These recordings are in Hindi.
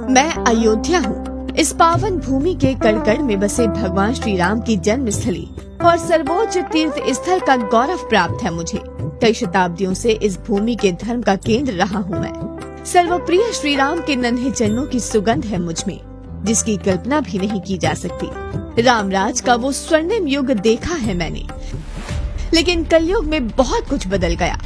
मैं अयोध्या हूँ। इस पावन भूमि के कण कण में बसे भगवान श्री राम की जन्म स्थली और सर्वोच्च तीर्थ स्थल का गौरव प्राप्त है मुझे। कई शताब्दियों से इस भूमि के धर्म का केंद्र रहा हूँ मैं। सर्वप्रिय श्री राम के नन्हे चरणों की सुगंध है मुझ में, जिसकी कल्पना भी नहीं की जा सकती। रामराज का वो स्वर्णिम युग देखा है मैंने, लेकिन कलयुग में बहुत कुछ बदल गया।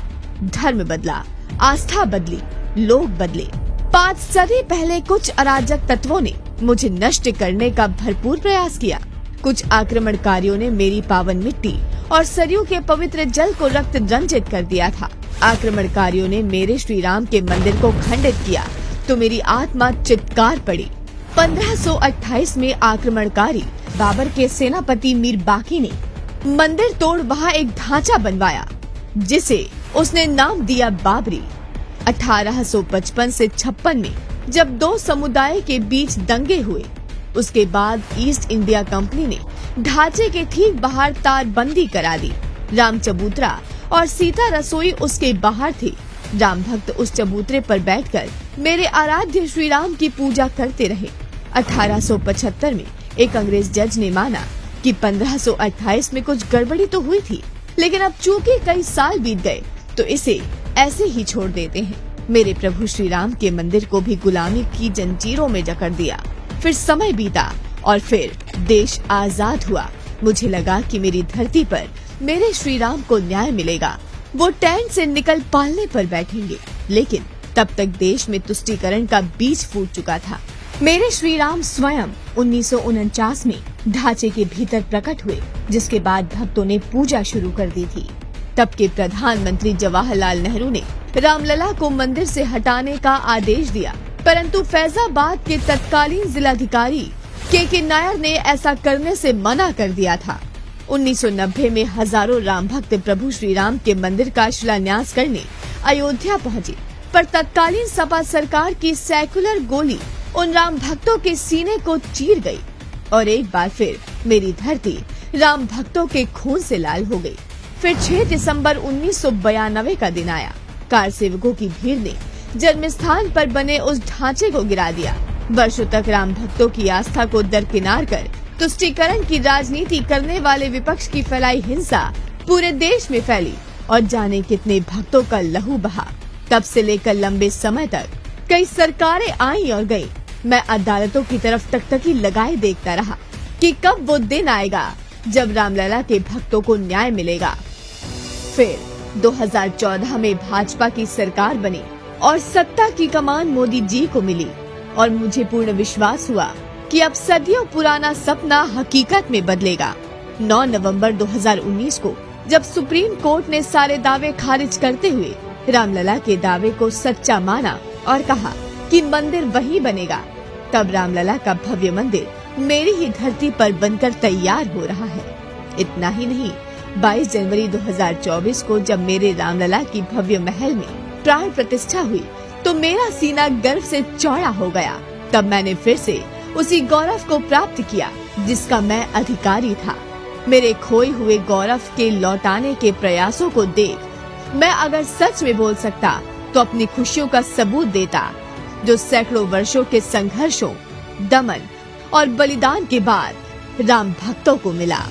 धर्म बदला, आस्था बदली, लोग बदले। 5 सदी पहले कुछ अराजक तत्वों ने मुझे नष्ट करने का भरपूर प्रयास किया। कुछ आक्रमणकारियों ने मेरी पावन मिट्टी और सरयू के पवित्र जल को रक्त रंजित कर दिया था। आक्रमणकारियों ने मेरे श्री राम के मंदिर को खंडित किया तो मेरी आत्मा चित्कार पड़ी। 1528 में आक्रमणकारी बाबर के सेनापति मीर बाकी ने मंदिर तोड़ वहाँ एक ढांचा बनवाया, जिसे उसने नाम दिया बाबरी। 1855 से 56 में जब 2 समुदाय के बीच दंगे हुए, उसके बाद ईस्ट इंडिया कंपनी ने ढांचे के ठीक बाहर तारबंदी करा दी। राम चबूतरा और सीता रसोई उसके बाहर थी। राम भक्त उस चबूतरे पर बैठकर मेरे आराध्य श्री राम की पूजा करते रहे। 1875 में एक अंग्रेज जज ने माना कि 1528 में कुछ गड़बड़ी तो हुई थी, लेकिन अब चूंकि कई साल बीत गए तो इसे ऐसे ही छोड़ देते हैं। मेरे प्रभु श्री राम के मंदिर को भी गुलामी की जंजीरों में जकड़ दिया। फिर समय बीता और फिर देश आजाद हुआ। मुझे लगा कि मेरी धरती पर मेरे श्री राम को न्याय मिलेगा। वो टेंट से निकल पालने पर बैठेंगे, लेकिन तब तक देश में तुष्टीकरण का बीज फूट चुका था। मेरे श्री राम स्वयं 1949 में ढांचे के भीतर प्रकट हुए, जिसके बाद भक्तों ने पूजा शुरू कर दी थी। तब के प्रधानमंत्री जवाहरलाल नेहरू ने रामलला को मंदिर से हटाने का आदेश दिया, परंतु फैजाबाद के तत्कालीन जिलाधिकारी के नायर ने ऐसा करने से मना कर दिया था। 1990 में हजारों राम भक्त प्रभु श्री राम के मंदिर का शिलान्यास करने अयोध्या पहुँचे, पर तत्कालीन सपा सरकार की सेकुलर गोली उन राम भक्तों के सीने को चीर गई और एक बार फिर मेरी धरती राम भक्तों के खून से लाल हो गई। फिर 6 दिसंबर 1992 का दिन आया। कार सेवकों की भीड़ ने जन्म स्थान पर बने उस ढांचे को गिरा दिया। वर्षों तक राम भक्तों की आस्था को दरकिनार कर तुष्टीकरण की राजनीति करने वाले विपक्ष की फैलाई हिंसा पूरे देश में फैली और जाने कितने भक्तों का लहू बहा। तब से लेकर लंबे समय तक कई सरकारें आई और गयी। मैं अदालतों की तरफ टकटकी लगाए देखता रहा कि कब वो दिन आएगा जब रामलला के भक्तों को न्याय मिलेगा। फिर 2014 में भाजपा की सरकार बनी और सत्ता की कमान मोदी जी को मिली और मुझे पूर्ण विश्वास हुआ कि अब सदियों पुराना सपना हकीकत में बदलेगा। 9 नवंबर 2019 को जब सुप्रीम कोर्ट ने सारे दावे खारिज करते हुए रामलला के दावे को सच्चा माना और कहा कि मंदिर वही बनेगा, तब रामलला का भव्य मंदिर मेरी ही धरती पर बनकर तैयार हो रहा है। इतना ही नहीं, 22 जनवरी 2024 को जब मेरे रामलला की भव्य महल में प्राण प्रतिष्ठा हुई तो मेरा सीना गर्व से चौड़ा हो गया। तब मैंने फिर से उसी गौरव को प्राप्त किया जिसका मैं अधिकारी था। मेरे खोए हुए गौरव के लौटाने के प्रयासों को देख मैं अगर सच में बोल सकता तो अपनी खुशियों का सबूत देता, जो सैकड़ों वर्षों के संघर्षों, दमन और बलिदान के बाद राम भक्तों को मिला।